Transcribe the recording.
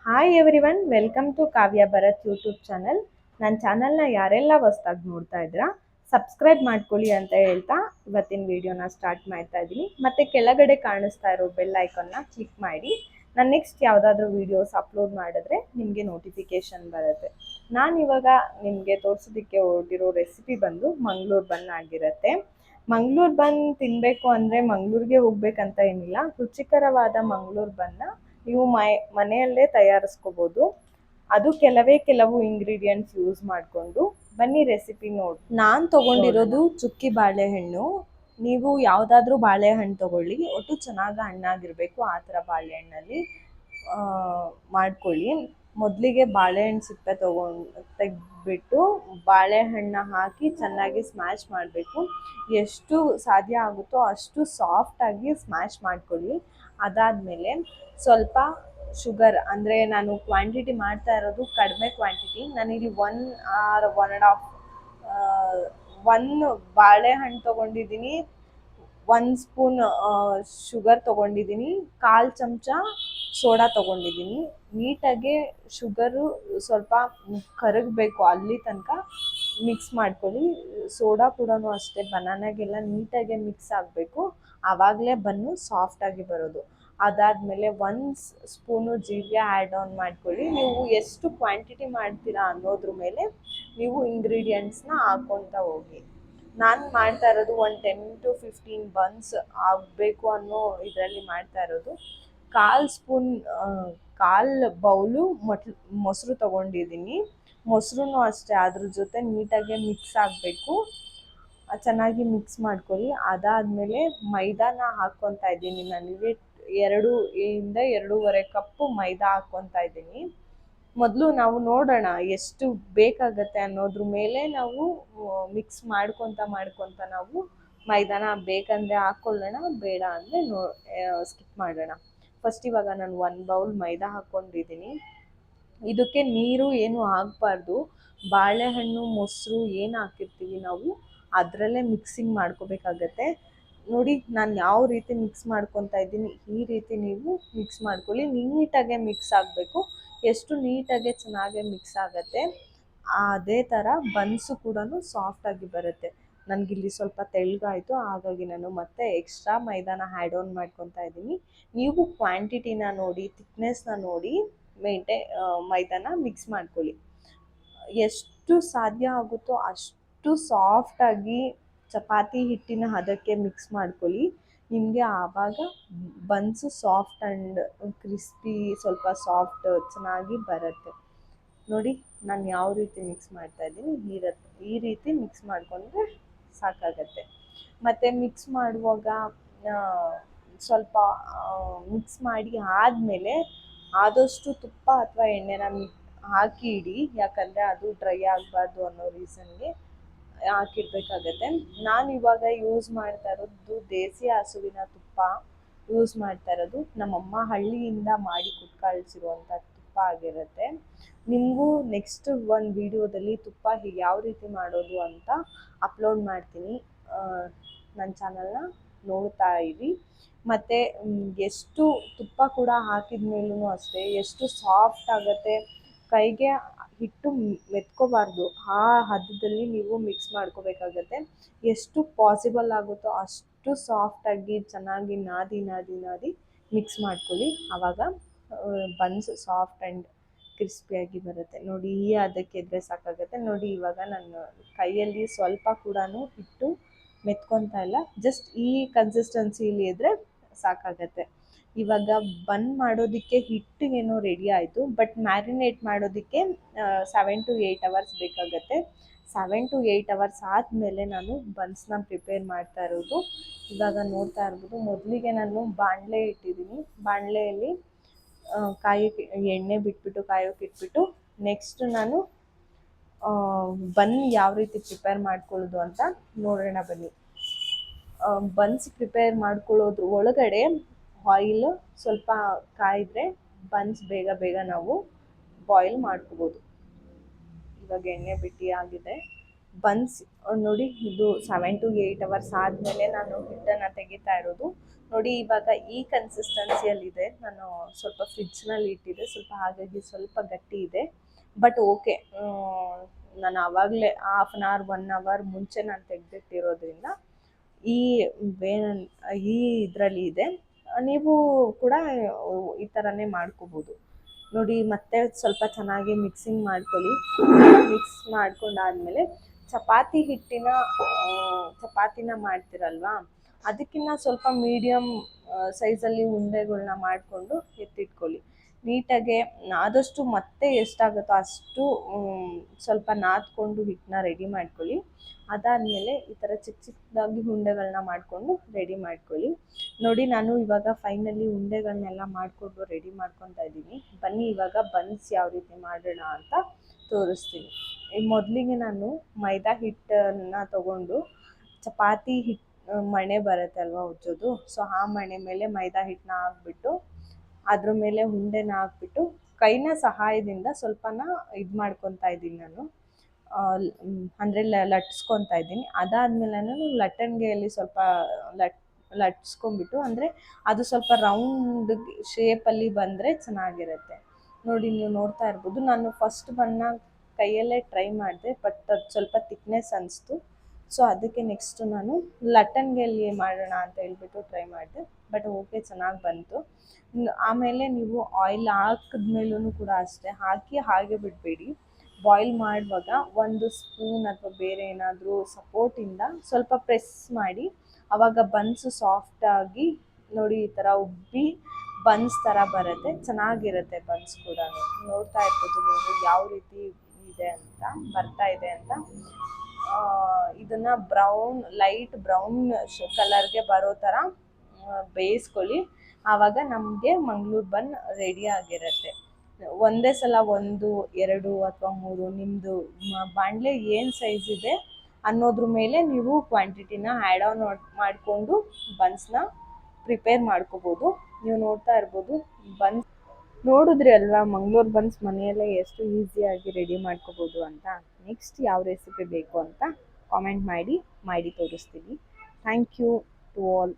Hi everyone, welcome to Kavya Bharat YouTube channel. ನನ್ನ ಚಾನಲ್ನ ಯಾರೆಲ್ಲ ಹೊಸ್ದಾಗಿ ನೋಡ್ತಾ ಇದ್ದೀರಾ ಸಬ್ಸ್ಕ್ರೈಬ್ ಮಾಡ್ಕೊಳ್ಳಿ ಅಂತ ಹೇಳ್ತಾ ಇವತ್ತಿನ ವಿಡಿಯೋನ ಸ್ಟಾರ್ಟ್ ಮಾಡ್ತಾ ಇದ್ದೀನಿ. ಮತ್ತು ಕೆಳಗಡೆ ಕಾಣಿಸ್ತಾ ಇರೋ ಬೆಲ್ ಐಕಾನ್ನ ಕ್ಲಿಕ್ ಮಾಡಿ. ನಾನು ನೆಕ್ಸ್ಟ್ ಯಾವುದಾದ್ರೂ ವೀಡಿಯೋಸ್ ಅಪ್ಲೋಡ್ ಮಾಡಿದ್ರೆ ನಿಮಗೆ ನೋಟಿಫಿಕೇಷನ್ ಬರುತ್ತೆ. ನಾನು ಇವಾಗ ನಿಮಗೆ ತೋರಿಸೋದಕ್ಕೆ ಹೊರಟಿರೋ ರೆಸಿಪಿ ಬಂದು ಮಂಗಳೂರು ಬನ್ ಆಗಿರುತ್ತೆ. ಮಂಗಳೂರು ಬನ್ ತಿನ್ನಬೇಕು ಅಂದರೆ ಮಂಗಳೂರಿಗೆ ಹೋಗ್ಬೇಕಂತ ಏನಿಲ್ಲ. ರುಚಿಕರವಾದ ಮಂಗಳೂರು ಬನ್ನ ನೀವು ಮನೆಯಲ್ಲೇ ತಯಾರಿಸ್ಕೋಬೋದು. ಅದು ಕೆಲವು ಇಂಗ್ರೀಡಿಯೆಂಟ್ಸ್ ಯೂಸ್ ಮಾಡಿಕೊಂಡು ಬನ್ನಿ ರೆಸಿಪಿ ನೋಡಿ. ನಾನು ತೊಗೊಂಡಿರೋದು ಚುಕ್ಕಿ ಬಾಳೆಹಣ್ಣು. ನೀವು ಯಾವುದಾದ್ರೂ ಬಾಳೆಹಣ್ಣು ತೊಗೊಳ್ಳಿ, ಒಟ್ಟು ಚೆನ್ನಾಗಿ ಹಣ್ಣಾಗಿರಬೇಕು. ಆ ಥರ ಬಾಳೆಹಣ್ಣಲ್ಲಿ ಮಾಡ್ಕೊಳ್ಳಿ. ಮೊದಲಿಗೆ ಬಾಳೆಹಣ್ಣು ಸಿಪ್ಪೆ ತೆಗೆದ್ಬಿಟ್ಟು ಬಾಳೆಹಣ್ಣ ಹಾಕಿ ಚೆನ್ನಾಗಿ ಸ್ಮ್ಯಾಶ್ ಮಾಡಬೇಕು. ಎಷ್ಟು ಸಾಧ್ಯ ಆಗುತ್ತೋ ಅಷ್ಟು ಸಾಫ್ಟಾಗಿ ಸ್ಮ್ಯಾಶ್ ಮಾಡ್ಕೊಳ್ಳಿ. ಅದಾದಮೇಲೆ ಸ್ವಲ್ಪ ಶುಗರ್, ಅಂದರೆ ನಾನು ಕ್ವಾಂಟಿಟಿ ಮಾಡ್ತಾ ಇರೋದು ಕಡಿಮೆ ಕ್ವಾಂಟಿಟಿ. ನಾನಿಲ್ಲಿ 1 or 1.5 1 ಬಾಳೆಹಣ್ಣು ತೊಗೊಂಡಿದ್ದೀನಿ, 1 ಸ್ಪೂನ್ ಶುಗರ್ ತೊಗೊಂಡಿದ್ದೀನಿ, 1/4 ಚಮಚ ಸೋಡಾ ತೊಗೊಂಡಿದ್ದೀನಿ. ನೀಟಾಗಿ ಶುಗರು ಸ್ವಲ್ಪ ಕರಗಬೇಕು, ಅಲ್ಲಿ ತನಕ ಮಿಕ್ಸ್ ಮಾಡ್ಕೊಳ್ಳಿ. ಸೋಡಾ ಕೂಡ ಅಷ್ಟೇ ಬನಾನಾಗೆಲ್ಲ ನೀಟಾಗಿ ಮಿಕ್ಸ್ ಆಗಬೇಕು, ಆವಾಗಲೇ ಬನ್ನು ಸಾಫ್ಟಾಗಿ ಬರೋದು. ಅದಾದಮೇಲೆ 1 ಸ್ಪೂನು ಜೀರಿಗೆ ಆ್ಯಡ್ ಆನ್ ಮಾಡ್ಕೊಳ್ಳಿ. ನೀವು ಎಷ್ಟು ಕ್ವಾಂಟಿಟಿ ಮಾಡ್ತೀರಾ ಅನ್ನೋದ್ರ ಮೇಲೆ ನೀವು ಇಂಗ್ರೀಡಿಯೆಂಟ್ಸ್ನ ಹಾಕ್ಕೊಳ್ತಾ ಹೋಗಿ. ನಾನು ಮಾಡ್ತಾ ಇರೋದು ಒಂದು 10 to 15 ಬನ್ಸ್ ಆಗಬೇಕು ಅನ್ನೋ ಇದರಲ್ಲಿ ಮಾಡ್ತಾ ಇರೋದು. 1/4 ಸ್ಪೂನ್ 1/4 ಬೌಲು ಮೊಸರು ತೊಗೊಂಡಿದ್ದೀನಿ. ಮೊಸರು ಅಷ್ಟೇ ಅದ್ರ ಜೊತೆ ನೀಟಾಗಿ ಮಿಕ್ಸ್ ಆಗಬೇಕು, ಚೆನ್ನಾಗಿ ಮಿಕ್ಸ್ ಮಾಡ್ಕೊಳ್ಳಿ. ಅದಾದಮೇಲೆ ಮೈದಾನ ಹಾಕ್ಕೊತಾ ಇದ್ದೀನಿ. ನನಗೆ 2 ಇಂದ 2.5 ಕಪ್ಪು ಮೈದಾ ಹಾಕ್ಕೊತಾ ಇದ್ದೀನಿ. ಮೊದಲು ನಾವು ನೋಡೋಣ ಎಷ್ಟು ಬೇಕಾಗತ್ತೆ ಅನ್ನೋದ್ರ ಮೇಲೆ ನಾವು ಮಿಕ್ಸ್ ಮಾಡ್ಕೊತ ನಾವು ಮೈದಾನ ಬೇಕಂದರೆ ಹಾಕ್ಕೊಳ್ಳೋಣ, ಬೇಡ ಅಂದರೆ ಸ್ಕಿಪ್ ಮಾಡೋಣ. ಫಸ್ಟ್ ಇವಾಗ ನಾನು 1 ಬೌಲ್ ಮೈದಾ ಹಾಕ್ಕೊಂಡಿದ್ದೀನಿ. ಇದಕ್ಕೆ ನೀರು ಏನು ಆಗಬಾರ್ದು. ಬಾಳೆಹಣ್ಣು ಮೊಸರು ಏನು ಹಾಕಿರ್ತೀವಿ ನಾವು ಅದರಲ್ಲೇ ಮಿಕ್ಸಿಂಗ್ ಮಾಡ್ಕೋಬೇಕಾಗತ್ತೆ. ನೋಡಿ ನಾನು ಯಾವ ರೀತಿ ಮಿಕ್ಸ್ ಮಾಡ್ಕೊತಾ ಇದ್ದೀನಿ, ಈ ರೀತಿ ನೀವು ಮಿಕ್ಸ್ ಮಾಡ್ಕೊಳ್ಳಿ. ನೀಟಾಗೆ ಮಿಕ್ಸ್ ಆಗಬೇಕು. ಎಷ್ಟು ನೀಟಾಗೆ ಚೆನ್ನಾಗೆ ಮಿಕ್ಸ್ ಆಗುತ್ತೆ ಅದೇ ಥರ ಬನ್ಸು ಕೂಡ ಸಾಫ್ಟಾಗಿ ಬರುತ್ತೆ. ನನಗಿಲ್ಲಿ ಸ್ವಲ್ಪ ತೆಳ್ಳಗಾಯಿತು, ಹಾಗಾಗಿ ನಾನು ಮತ್ತೆ ಎಕ್ಸ್ಟ್ರಾ ಮೈದಾನ ಆ್ಯಡ್ ಆನ್ ಮಾಡ್ಕೊತಾ ಇದ್ದೀನಿ. ನೀವು ಕ್ವಾಂಟಿಟಿನ ನೋಡಿ, ಥಿಕ್ನೆಸ್ನ ನೋಡಿ ಮೈದಾನ ಮಿಕ್ಸ್ ಮಾಡ್ಕೊಳ್ಳಿ. ಎಷ್ಟು ಸಾಧ್ಯ ಆಗುತ್ತೋ ಅಷ್ಟು ಸಾಫ್ಟಾಗಿ ಚಪಾತಿ ಹಿಟ್ಟಿನ ಹದಕ್ಕೆ ಮಿಕ್ಸ್ ಮಾಡ್ಕೊಳ್ಳಿ. ನಿಮಗೆ ಆವಾಗ ಬನ್ಸು ಸಾಫ್ಟ್ ಆ್ಯಂಡ್ ಕ್ರಿಸ್ಪಿ, ಸ್ವಲ್ಪ ಸಾಫ್ಟ್ ಚೆನ್ನಾಗಿ ಬರುತ್ತೆ. ನೋಡಿ ನಾನು ಯಾವ ರೀತಿ ಮಿಕ್ಸ್ ಮಾಡ್ತಾ ಇದ್ದೀನಿ, ಈ ರೀತಿ ಮಿಕ್ಸ್ ಮಾಡಿಕೊಂಡ್ರೆ ಸಾಕಾಗತ್ತೆ. ಮತ್ತು ಮಿಕ್ಸ್ ಮಾಡುವಾಗ ಸ್ವಲ್ಪ ಮಿಕ್ಸ್ ಮಾಡಿ ಆದಮೇಲೆ ಆದಷ್ಟು ತುಪ್ಪ ಅಥವಾ ಎಣ್ಣೆನ ಹಾಕಿ ಇಡಿ, ಯಾಕಂದರೆ ಅದು ಡ್ರೈ ಆಗಬಾರ್ದು ಅನ್ನೋ ರೀಸನ್ಗೆ ಹಾಕಿಡ್ಬೇಕಾಗತ್ತೆ. ನಾನು ಇವಾಗ ಯೂಸ್ ಮಾಡ್ತಾ ಇರೋದು ದೇಸಿ ಹಸುವಿನ ತುಪ್ಪ ಯೂಸ್ ಮಾಡ್ತಾ ಇರೋದು. ನಮ್ಮಮ್ಮ ಹಳ್ಳಿಯಿಂದ ಮಾಡಿ ಕೊಟ್ಟು ಕಳಿಸಿರುವಂಥ ತುಪ್ಪ ಆಗಿರುತ್ತೆ. ನಿಮಗೂ ನೆಕ್ಸ್ಟ್ ಒಂದು ವಿಡಿಯೋದಲ್ಲಿ ತುಪ್ಪ ಯಾವ ರೀತಿ ಮಾಡೋದು ಅಂತ ಅಪ್ಲೋಡ್ ಮಾಡ್ತೀನಿ. ನನ್ನ ಚಾನಲ್ನ ನೋಡ್ತಾ ಇರಿ. ಮತ್ತು ಎಷ್ಟು ತುಪ್ಪ ಕೂಡ ಹಾಕಿದ ಮೇಲೂ ಅಷ್ಟೇ ಎಷ್ಟು ಸಾಫ್ಟ್ ಆಗುತ್ತೆ. ಕೈಗೆ ಹಿಟ್ಟು ಮೆತ್ಕೋಬಾರ್ದು, ಆ ಹದದಲ್ಲಿ ನೀವು ಮಿಕ್ಸ್ ಮಾಡ್ಕೋಬೇಕಾಗತ್ತೆ. ಎಷ್ಟು ಪಾಸಿಬಲ್ ಆಗುತ್ತೋ ಅಷ್ಟು ಸಾಫ್ಟಾಗಿ ಚೆನ್ನಾಗಿ ನಾದಿ ಮಿಕ್ಸ್ ಮಾಡ್ಕೊಳ್ಳಿ. ಆವಾಗ ಬನ್ಸ್ ಸಾಫ್ಟ್ ಆ್ಯಂಡ್ ಕ್ರಿಸ್ಪಿಯಾಗಿ ಬರುತ್ತೆ. ನೋಡಿ ಈ ಅದಕ್ಕೆ ಇದ್ದರೆ ಸಾಕಾಗುತ್ತೆ. ನೋಡಿ ಇವಾಗ ನಾನು ಕೈಯಲ್ಲಿ ಸ್ವಲ್ಪ ಕೂಡ ಹಿಟ್ಟು ಮೆತ್ಕೊತಾ ಇಲ್ಲ, ಜಸ್ಟ್ ಈ ಕನ್ಸಿಸ್ಟೆನ್ಸಿಲಿ ಇದ್ದರೆ ಸಾಕಾಗತ್ತೆ. ಇವಾಗ ಬನ್ ಮಾಡೋದಕ್ಕೆ ಹಿಟ್ಟು ಏನೋ ರೆಡಿ ಆಯಿತು, ಬಟ್ ಮ್ಯಾರಿನೇಟ್ ಮಾಡೋದಕ್ಕೆ 7 to 8 ಅವರ್ಸ್ ಬೇಕಾಗತ್ತೆ. 7 to 8 ಅವರ್ಸ್ ಆದಮೇಲೆ ನಾನು ಬನ್ಸ್ನ ಪ್ರಿಪೇರ್ ಮಾಡ್ತಾ ಇರೋದು. ಇವಾಗ ನೋಡ್ತಾ ಇರ್ಬೋದು, ಮೊದಲಿಗೆ ನಾನು ಬಾಣಲೆ ಇಟ್ಟಿದ್ದೀನಿ. ಬಾಣಲೆಯಲ್ಲಿ ಎಣ್ಣೆ ಬಿಟ್ಬಿಟ್ಟು ಕಾಯೋಕೆ ಇಟ್ಬಿಟ್ಟು ನೆಕ್ಸ್ಟ್ ನಾನು ಬನ್ ಯಾವ ರೀತಿ ಪ್ರಿಪೇರ್ ಮಾಡ್ಕೊಳ್ಳೋದು ಅಂತ ನೋಡೋಣ ಬನ್ನಿ. ಬನ್ಸ್ ಪ್ರಿಪೇರ್ ಮಾಡ್ಕೊಳ್ಳೋದ್ರ ಒಳಗಡೆ ಆಯಿಲ್ ಸ್ವಲ್ಪ ಕಾಯಿದ್ರೆ ಬನ್ಸ್ ಬೇಗ ನಾವು ಬಾಯ್ಲ್ ಮಾಡ್ಕೋಬೋದು. ಇವಾಗ ಎಣ್ಣೆ ಬಿಟ್ಟು ಆಗಿದೆ, ಬನ್ಸ್ ನೋಡಿ, ಇದು 7 to 8 hours ಆದಮೇಲೆ ನಾನು ಹಿಟ್ಟನ್ನು ತೆಗಿತಾ ಇರೋದು. ನೋಡಿ ಇವಾಗ ಈ ಕನ್ಸಿಸ್ಟೆನ್ಸಿಯಲ್ಲಿದೆ. ನಾನು ಸ್ವಲ್ಪ ಫ್ರಿಡ್ಜ್ನಲ್ಲಿ ಇಟ್ಟಿದ್ದೆ, ಸ್ವಲ್ಪ ಹಾಗಾಗಿ ಸ್ವಲ್ಪ ಗಟ್ಟಿ ಇದೆ. ಬಟ್ ಓಕೆ, ನಾನು ಆವಾಗಲೇ 1/2 hour ಮುಂಚೆ ನಾನು ತೆಗೆದಿಟ್ಟಿರೋದ್ರಿಂದ ಈ ಬೇನ್ ಈ ಇದರಲ್ಲಿ ಇದೆ. ನೀವು ಕೂಡ ಈ ಥರನೇ ಮಾಡ್ಕೋಬೋದು. ನೋಡಿ ಮತ್ತೆ ಸ್ವಲ್ಪ ಚೆನ್ನಾಗಿ ಮಿಕ್ಸಿಂಗ್ ಮಾಡ್ಕೊಳ್ಳಿ. ಮಿಕ್ಸ್ ಮಾಡ್ಕೊಂಡಾದ್ಮೇಲೆ ಚಪಾತಿನ ಮಾಡ್ತಿರಲ್ವಾ, ಅದಕ್ಕಿಂತ ಸ್ವಲ್ಪ ಮೀಡಿಯಮ್ ಸೈಜಲ್ಲಿ ಉಂಡೆಗಳನ್ನ ಮಾಡಿಕೊಂಡು ಎತ್ತಿಟ್ಕೊಳ್ಳಿ. ನೀಟಾಗೆ ಆದಷ್ಟು ಮತ್ತೆ ಎಷ್ಟಾಗುತ್ತೋ ಅಷ್ಟು ಸ್ವಲ್ಪ ನಾದ್ಕೊಂಡು ಹಿಟ್ಟನ್ನ ರೆಡಿ ಮಾಡ್ಕೊಳ್ಳಿ. ಅದಾದಮೇಲೆ ಈ ಥರ ಚಿಕ್ಕ ಚಿಕ್ಕದಾಗಿ ಉಂಡೆಗಳನ್ನ ಮಾಡಿಕೊಂಡು ರೆಡಿ ಮಾಡ್ಕೊಳ್ಳಿ. ನೋಡಿ ನಾನು ಇವಾಗ ಫೈನಲಿ ಉಂಡೆಗಳನ್ನೆಲ್ಲ ಮಾಡಿಕೊಂಡು ರೆಡಿ ಮಾಡ್ಕೊತಾ ಇದ್ದೀನಿ. ಬನ್ನಿ ಇವಾಗ ಬನ್ಸ್ ಯಾವ ರೀತಿ ಮಾಡೋಣ ಅಂತ ತೋರಿಸ್ತೀನಿ. ಮೊದಲಿಗೆ ನಾನು ಮೈದಾ ಹಿಟ್ಟನ್ನು ತಗೊಂಡು ಚಪಾತಿ ಹಿಟ್ಟು ಮಣೆ ಬರುತ್ತೆ ಅಲ್ವಾ ಉಜ್ಜೋದು, ಸೊ ಆ ಮಣೆ ಮೇಲೆ ಮೈದಾ ಹಿಟ್ಟನ್ನ ಹಾಕ್ಬಿಟ್ಟು ಅದ್ರ ಮೇಲೆ ಉಂಡೆನ ಹಾಕ್ಬಿಟ್ಟು ಕೈನ ಸಹಾಯದಿಂದ ಸ್ವಲ್ಪನ ಇದು ಮಾಡ್ಕೊತಾ ಇದ್ದೀನಿ ನಾನು, ಅಂದರೆ ಲಟ್ಸ್ಕೊತಾ ಇದ್ದೀನಿ. ಅದಾದಮೇಲೆ ನಾನು ಲಟ್ಟಣಿಗೆಯಲ್ಲಿ ಸ್ವಲ್ಪ ಲಟ್ಸ್ಕೊಂಡ್ಬಿಟ್ಟು, ಅಂದರೆ ಅದು ಸ್ವಲ್ಪ ರೌಂಡ್ ಶೇಪಲ್ಲಿ ಬಂದರೆ ಚೆನ್ನಾಗಿರುತ್ತೆ. ನೋಡಿ ನೀವು ನೋಡ್ತಾ ಇರ್ಬೋದು, ನಾನು ಫಸ್ಟ್ ಕೈಯಲ್ಲೇ ಟ್ರೈ ಮಾಡಿದೆ, ಬಟ್ ಅದು ಸ್ವಲ್ಪ ಥಿಕ್ನೆಸ್ ಅನಿಸ್ತು. ಸೊ ಅದಕ್ಕೆ ನೆಕ್ಸ್ಟು ನಾನು ಲಟ್ಟಣಿಗೆಯಲ್ಲಿ ಮಾಡೋಣ ಅಂತ ಹೇಳ್ಬಿಟ್ಟು ಟ್ರೈ ಮಾಡಿದೆ, ಬಟ್ ಓಕೆ ಚೆನ್ನಾಗಿ ಬಂತು. ಆಮೇಲೆ ನೀವು ಆಯಿಲ್ ಹಾಕಿದ್ಮೇಲೂ ಕೂಡ ಅಷ್ಟೇ, ಹಾಕಿ ಹಾಗೆ ಬಿಡಬೇಡಿ. ಬಾಯ್ಲ್ ಮಾಡುವಾಗ ಒಂದು ಸ್ಪೂನ್ ಅಥವಾ ಬೇರೆ ಏನಾದರೂ ಸಪೋರ್ಟಿಂದ ಸ್ವಲ್ಪ ಪ್ರೆಸ್ ಮಾಡಿ, ಆವಾಗ ಬನ್ಸು ಸಾಫ್ಟಾಗಿ ನೋಡಿ ಈ ಥರ ಉಬ್ಬಿ ಬನ್ಸ್ ಥರ ಬರುತ್ತೆ, ಚೆನ್ನಾಗಿರುತ್ತೆ ಬನ್ಸ್ ಕೂಡ. ನೋಡ್ತಾ ಇರ್ಬೋದು ನೀವು ಯಾವ ರೀತಿ ಇದೆ ಅಂತ, ಬರ್ತಾ ಇದೆ ಅಂತ. ಇದನ್ನು ಲೈಟ್ ಬ್ರೌನ್ ಕಲರ್ಗೆ ಬರೋ ಥರ ಬೇಯಿಸ್ಕೊಳ್ಳಿ. ಆವಾಗ ನಮಗೆ ಮಂಗಳೂರು ಬನ್ ರೆಡಿ ಆಗಿರುತ್ತೆ. ಒಂದೇ ಸಲ 1, 2 ಅಥವಾ 3 ನಿಮ್ಮದು ಬಾಣಲೆ ಏನು ಸೈಜ್ ಇದೆ ಅನ್ನೋದ್ರ ಮೇಲೆ ನೀವು ಕ್ವಾಂಟಿಟಿನ ಆ್ಯಡ್ ಆನ್ ಮಾಡಿಕೊಂಡು ಬನ್ಸ್ನ ಪ್ರಿಪೇರ್ ಮಾಡ್ಕೋಬೋದು. ನೀವು ನೋಡ್ತಾ ಇರ್ಬೋದು ಬನ್ಸ್ ನೋಡಿದ್ರಿ ಅಲ್ವಾ, ಮಂಗಳೂರು ಬನ್ಸ್ ಮನೆಯಲ್ಲೇ ಎಷ್ಟು ಈಸಿಯಾಗಿ ರೆಡಿ ಮಾಡ್ಕೋಬೋದು ಅಂತ. ನೆಕ್ಸ್ಟ್ ಯಾವ ರೆಸಿಪಿ ಬೇಕು ಅಂತ ಕಾಮೆಂಟ್ ಮಾಡಿ ತೋರಿಸ್ತೀನಿ. Thank you to all.